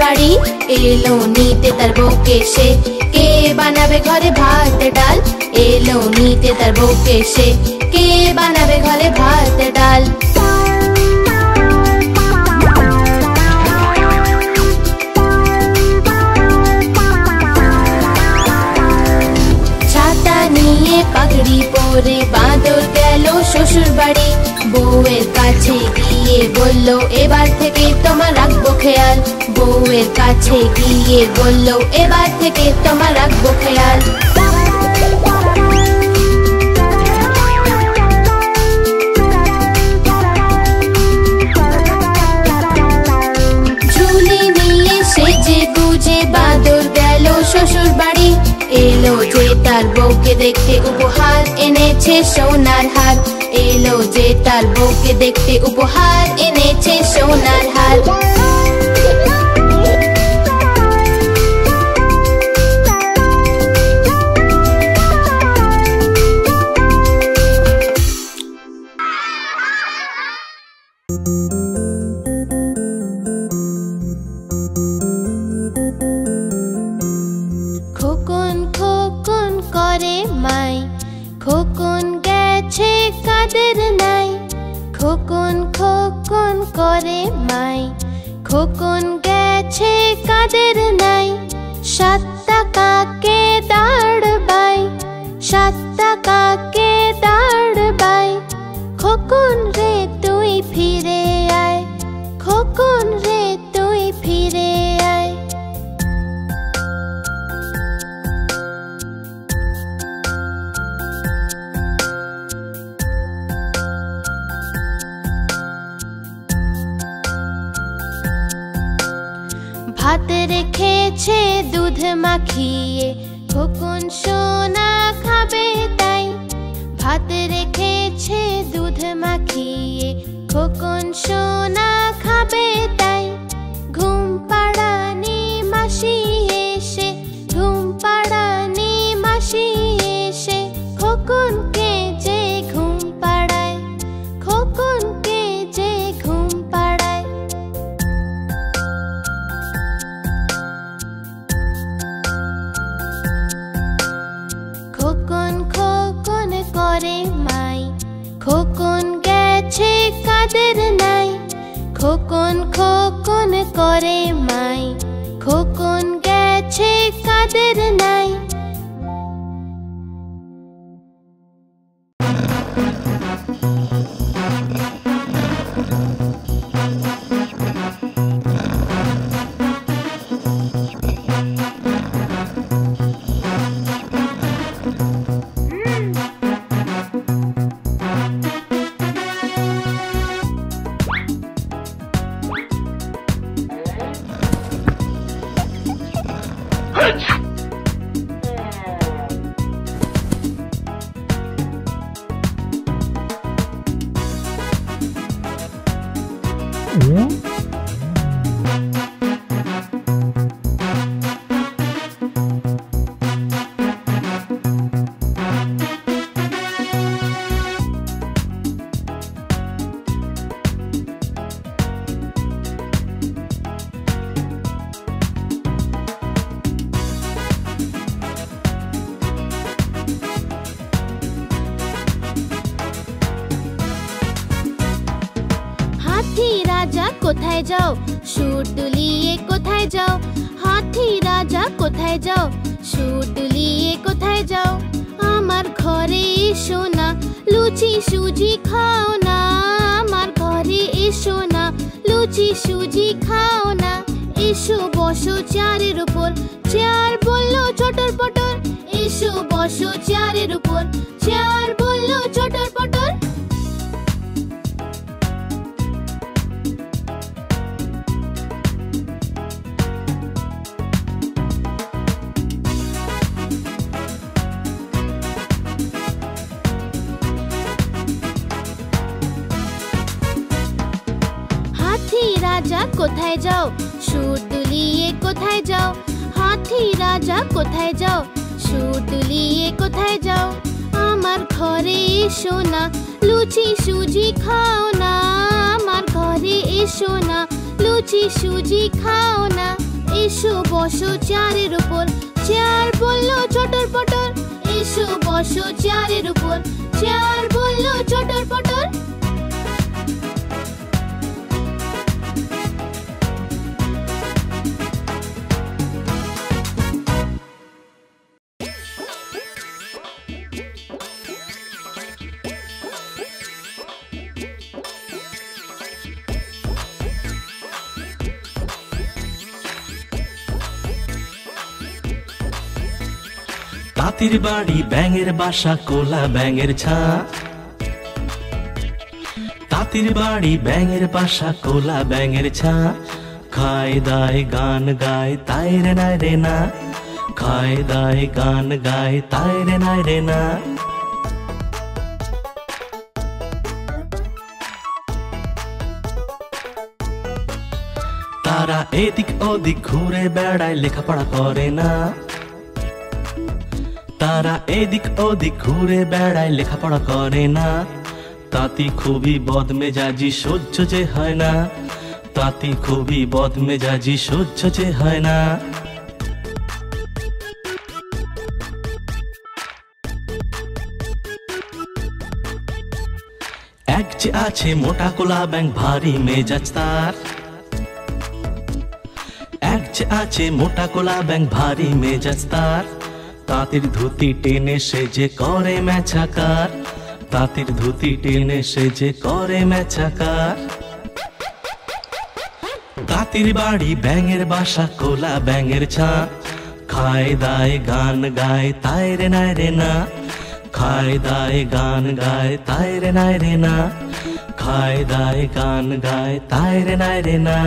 বাড়ি, এলো নিতে তার বউকে সে। কে বানাবে ঘরে ভাত ডাল, এলো নিতে তার বউকে সে। কে বানাবে ঘরে ভাত ডাল। ছাতা নিয়ে পাগড়ি পরে বাঁদর গেল শ্বশুর বাড়ি। বউয়ের কাছে গিয়ে বলল এবার থেকে তোমার রাখবো খেয়াল। বউয়ের কাছে গিয়ে বলল এবার থেকে তোমার রাখবো খেয়াল। ঝুলি নিয়ে সেজে গুজে বাঁদর গেল শ্বশুর বাড়ি। এলো যে তার বউকে দেখতে উপহার এনেছে সোনার হার। এলো যে তার বউকে দেখতে উপহার এনেছে সোনার হার। খোকন খোকন করে মাই, খোকন গেছে কাদের নাই। খোকন খোকন করে মাই, খোকন গেছে কাদের নাই। 7 টাকাকে দাঁড়বাই, 7 টাকাকে দাঁড়বাই। খোকন রে তুই ফিরে আয়, খোকন রে তুই ফিরে আয়। ভাত রেখেছে দুধ মাখিয়ে, খোকন সোনা খাবে তাই। ভাত রেখেছে দুধ মাখিয়ে, খোকন সোনা খাবে তাই। ঘুম পাড়ানি মাসি এসে, ঘুম পাড়ানি মাসি এসে। খোকনকে যে ঘুম পাড়ায়, খোকনকে যে ঘুম পাড়ায়। খোকন খোকন করে মাই, খোকন গেছে কাদের নাই। খোকন খোকন করে মাই, খোকন গেছে কাদের নাই। কোথায় যাও, সুর তুলিয়ে কোথায় যাও। হাতি রাজা কোথায় যাও, সুর তুলিয়ে কোথায় যাও। আমার ঘরে এসো না, লুচি সুজি খাও না। আমার ঘরে এসো না, লুচি সুজি খাও না। এসো বসো চেয়ারের উপর, চেয়ার বললো চটর পটর। এসো বসো চেয়ারের উপর, চেয়ার বললো চটর পটর। রাজা কোথায় যাও, সুর তুলিয়ে কোথায় যাও। হাতি রাজা কোথায় যাও, সুর তুলিয়ে কোথায় যাও। আমার ঘরে এসো না, লুচি সুজি খাও না। আমার ঘরে এসো না, লুচি সুজি খাও না। এসো বসো চেয়ারের উপর, চেয়ার বলল চটর পটর। এসো বসো চেয়ারের উপর, চেয়ার বলল চটর পটর। তাঁতির বাড়ি ব্যাঙের বাসা কোলা ব্যাঙের ছা। তাঁতির বাড়ি ব্যাঙের বাসা কোলা ব্যাঙের ছা। খায় দায় গান গায় তাই রে নাই রে না, খায় দায় গান গায় তাই রে নাই রে না। তারা এদিক ওদিক ঘুরে বেড়ায় লেখাপড়া করে না। তারা এদিক ওদিক ঘুরে বেড়ায় লেখাপড়া করে না। তাঁতি খুবই বদমেজাজি সহ্য যে হয় না, তাঁতি খুবই বদমেজাজি সহ্য যে হয় না। এক যে আছে মোটা কোলা ব্যাঙ ভারী মেজাজ তার। এক যে আছে মোটা কোলা ব্যাঙ ভারী মেজাজ তার। তাঁতির ধুতি টেনে সে যে করে মেছাকার, তাঁতির ধুতি টেনে সে যে করে মেছাকার। তাঁতির বাড়ি ব্যাঙের বাসা কোলা ব্যাঙের ছা। খায় দায় গান গায় তাই রে নাই রে না, খায় দায় গান গায় তাই রে নাই রে না, খায় দায় গান গায় তাই রে নাই রে না।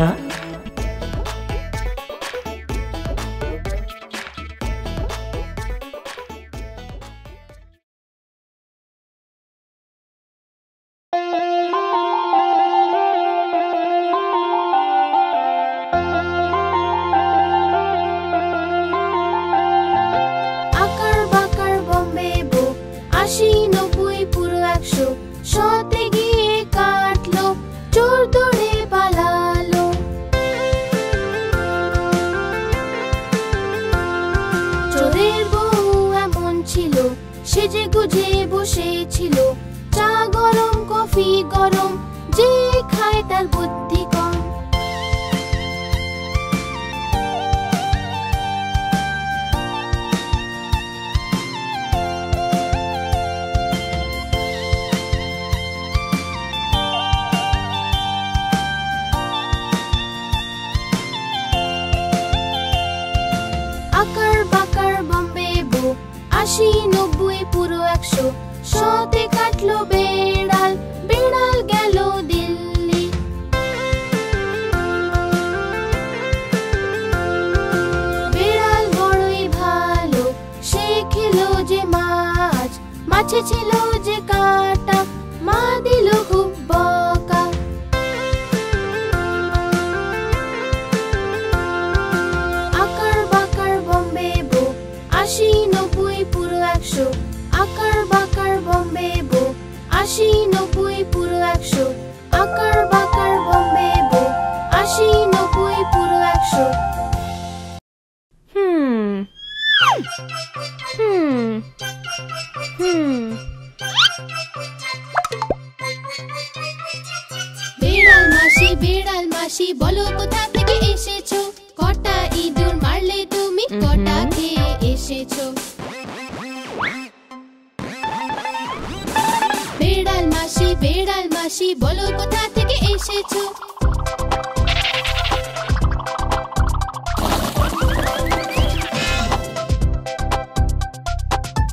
সেজে গুজে বসেছিল, চা গরম কফি গরম, যে খায় তার বুদ্ধি কম। আকার বাকার বম্বে বো, ৮০ ৯০ পুরো ১০০, ১০০তে কাটলো বেড়াল, বেড়াল গেল দিল্লি। বেড়াল বড়ই ভালো, সে খেলো যে মাছ, মাছে ছিল যে কাঁটা, মা দিল খুব বকা। আকার বাকার বম্বে বো, ৮০ ৯০ পুরো ১০০, আকার বাকার বম্বে বো, ৮০ ৯০ পুরো ১০০, আকার বাকার বম্বে বো, ৮০ ৯০ পুরো ১০০। বেড়াল মাসি বলো কোথা থেকে এসেছো, কটা ইঁদুর মারলে তুমি, কটা খেয়ে এসেছো। বেড়াল মাসি বলো কোথা থেকে এসেছো।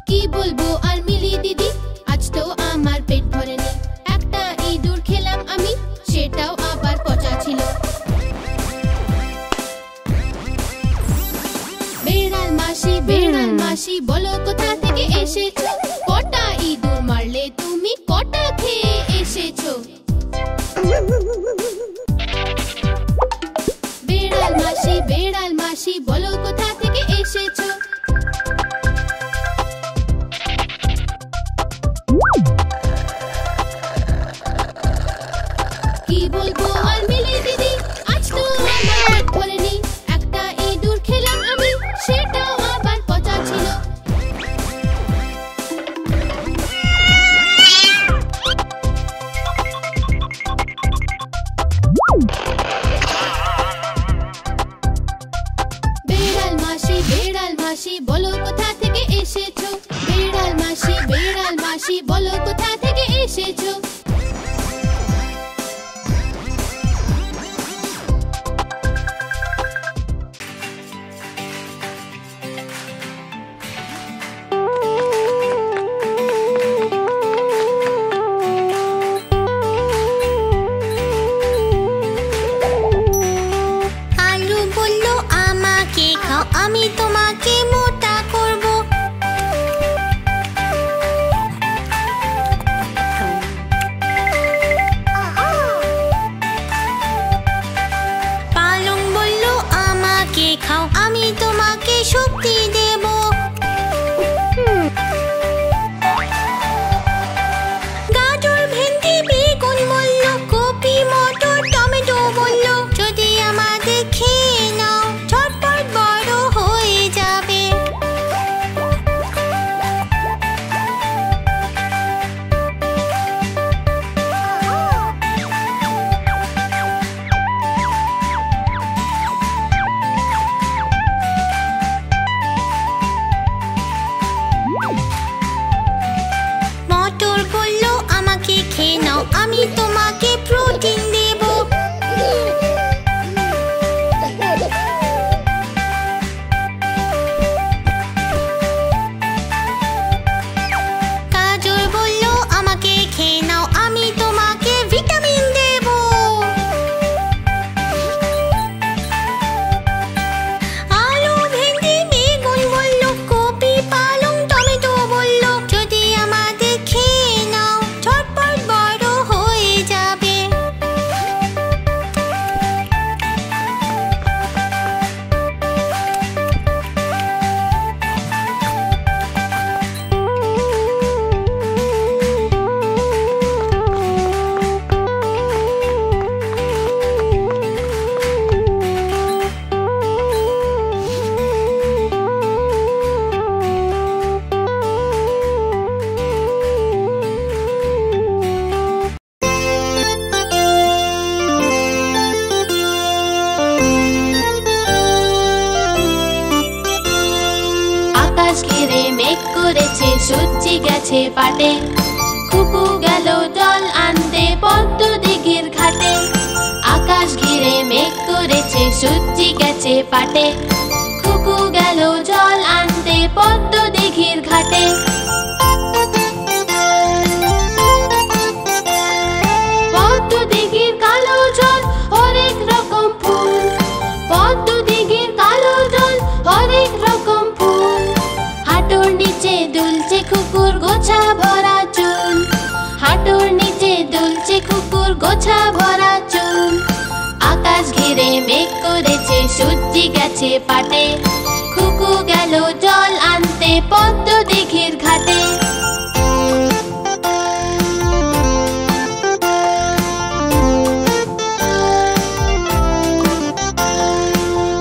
কি বলবো আর মিলি দিদি, আজ তো আমার পেট ভরেনি, একটা ইঁদুর খেলাম আমি, সেটাও আবার পচা ছিল। বেড়াল মাসি বলো কোথা থেকে এসেছো, কটা ইঁদুর মারলে তুমি, কটা খেয়ে এসেছো। বলো কোথা থেকে এসেছো? আলু বলল আমাকে খাও, আমি তোমাকে মোটা করব। পালং বলল আমাকে খাও, আমি তোমাকে শক্তি দেব। গাজর ভেন্ডি বেগুন বলল, কপি মটর টমেটো বলল, যদি আমাদের খেয়ে নাও ঝটপট বড় হয়ে যাবে। মটর বলল আমাকে খেয়ে নাও, আমি তোমাকে প্রোটিন দেব। গাজর বলল আমাকে খেয়ে নাও, আমি তোমাকে ভিটামিন দেব। আলু ভেন্ডি বেগুন বলল, কপি পালং টমেটো বলল, যদি আমাদের খেয়ে নাও ঝটপট বড় হয়ে যাবে। আকাশ ঘিরে মেঘ করেছে, সূর্যি গেছে পাটে, খুকু গেল জল আনতে পদ্ম দিঘির ঘাটে। আকাশ ঘিরে মেঘ করেছে, সূর্যি গেছে পাটে, খুকু গেল জল আনতে পদ্ম দিঘির ঘাটে। পদ্ম দিঘির কালো জল হরেক রকম ফুল, পদ্ম দিঘির কালো জল হরেক রকম ফুল। হাঁটুর নিচে দুলছে খুকুর গোছা ভরা চুল, হাঁটুর নিচে দুলছে খুকুর গোছা ভরা চুল। আকাশ ঘিরে মেঘ করেছে, সূর্যি গেছে পাটে, খুকু গেল জল আনতে পদ্ম দিঘির ঘাটে।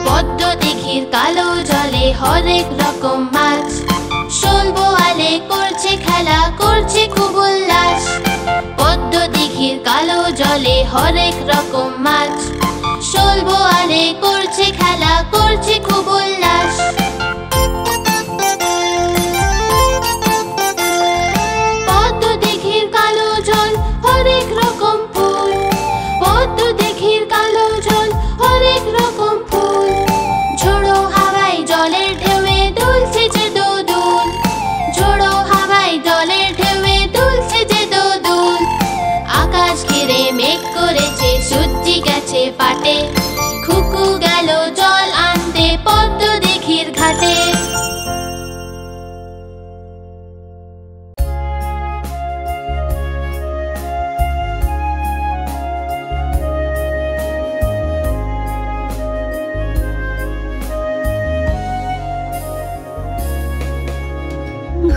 পদ্ম দিঘির কালো জলে হরেক রকম মাছ, শোল বোয়ালে করছে খেলা, করছে খুব উল্লাস। পদ্ম দিঘির কালো জলে হরেক রকম মাছ, শোল বোয়ালে করছে খেলা, করছে খুব উল্লাস। পদ্ম দিঘির কালো জল হরেক রকম ফুল, পদ্ম দিঘির কালো জল হরেক রকম ফুল। ঝোড়ো হাওয়ায় জলের ঢেউয়ে দুলছে যে দোদুল, ঝোড়ো হাওয়ায় জলের ঢেউয়ে দুলছে যে দোদুল। আকাশ ঘিরে মেঘ করেছে, সূর্যি গেছে পাটে, খুকু গেল জল আনতে পদ্ম দিঘির ঘাটে।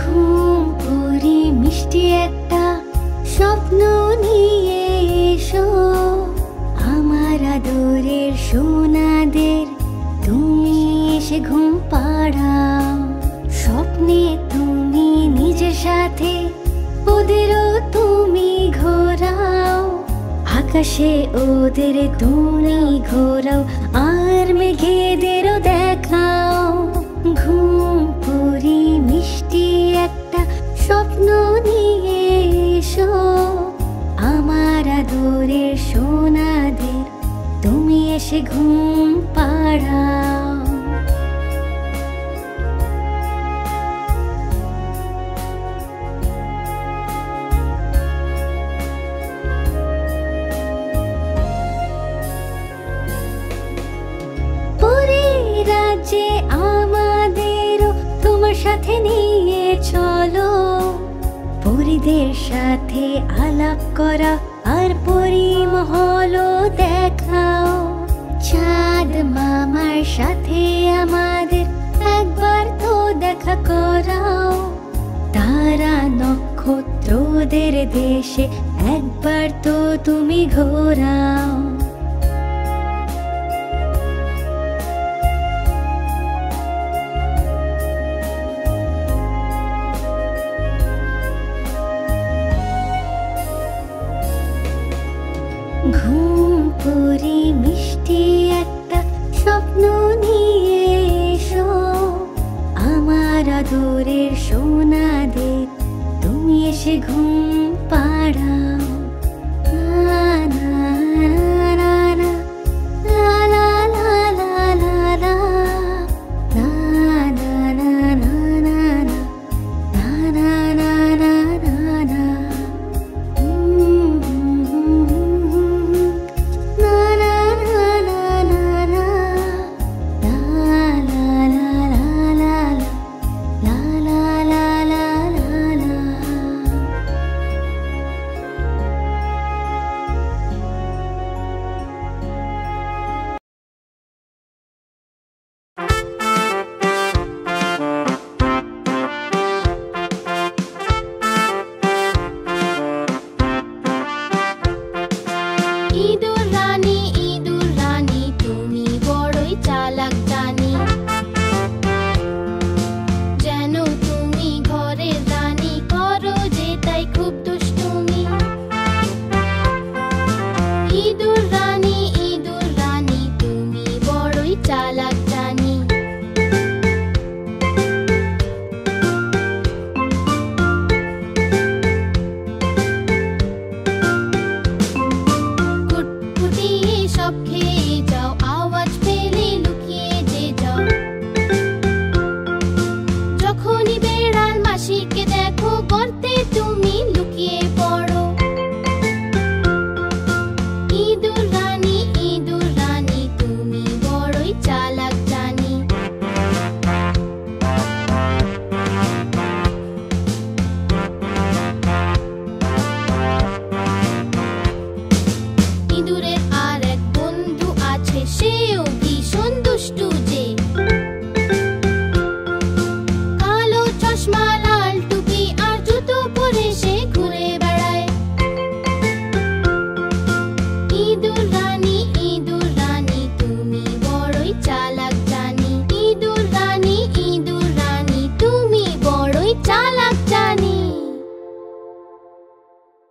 ঘুম পড়ি মিষ্টি একটা স্বপ্ন নিয়ে এসো, আমার আদরের সোনাদের তুমি এসে ঘুম পাড়াও। স্বপ্নে তুমি নিজের সাথে ওদেরও তুমি ঘোরাও, আকাশে ওদের তুমি ঘোরাও, আর মেঘেদেরও দেখাও। ঘুম পড়ি মিষ্টি একটা স্বপ্ন নিয়ে ঘুম পাড়াও। পরীর রাজ্যে আমাদেরও তোমার সাথে নিয়ে চলো, পরীদের সাথে আলাপ করা আর পরিমহলও দেখাও। চাঁদ মামার সাথে আমাদের একবার তো দেখা করাও, তারা নক্ষত্রদের দেশে একবার তো তুমি ঘোরাও। ঘুম পুরি মিষ্টি একটা স্বপ্ন নিয়ে এসো, আমার আদরের সোনাদের তুমি এসে ঘুম পাড়াও। লা লা লা লা লা লা লা লা লা লা লা লা লা লা লা লা লা লা। ইঁদুর রানী তুমি বড়ই চালাক জানি, যেন তুমি ঘরের রানী, করো যে তাই খুব দুষ্টুমি। ইঁদুর রানী তুমি বড়ই চালাক জানি। কুটকুটিয়ে সব খেয়ে যাও, আওয়াজ পেলে লুকিয়ে যে যাও। যখনই বেড়াল মাসিকে দেখো, গর্তে তুমি লুকিয়ে পড়ো। ইঁদুর রানী তুমি বড়ই চালাক জানি। ইঁদুরের আর এক বন্ধু আছে, সেও ভীষণ দুষ্টু যে। কালো চশমা, লাল টুপি আর জুতো পরে সে ঘুরে বেড়ায়। ইঁদুর রানী তুমি বড়ই চালাক জানি। ইঁদুর রানী তুমি বড়ই চালাক।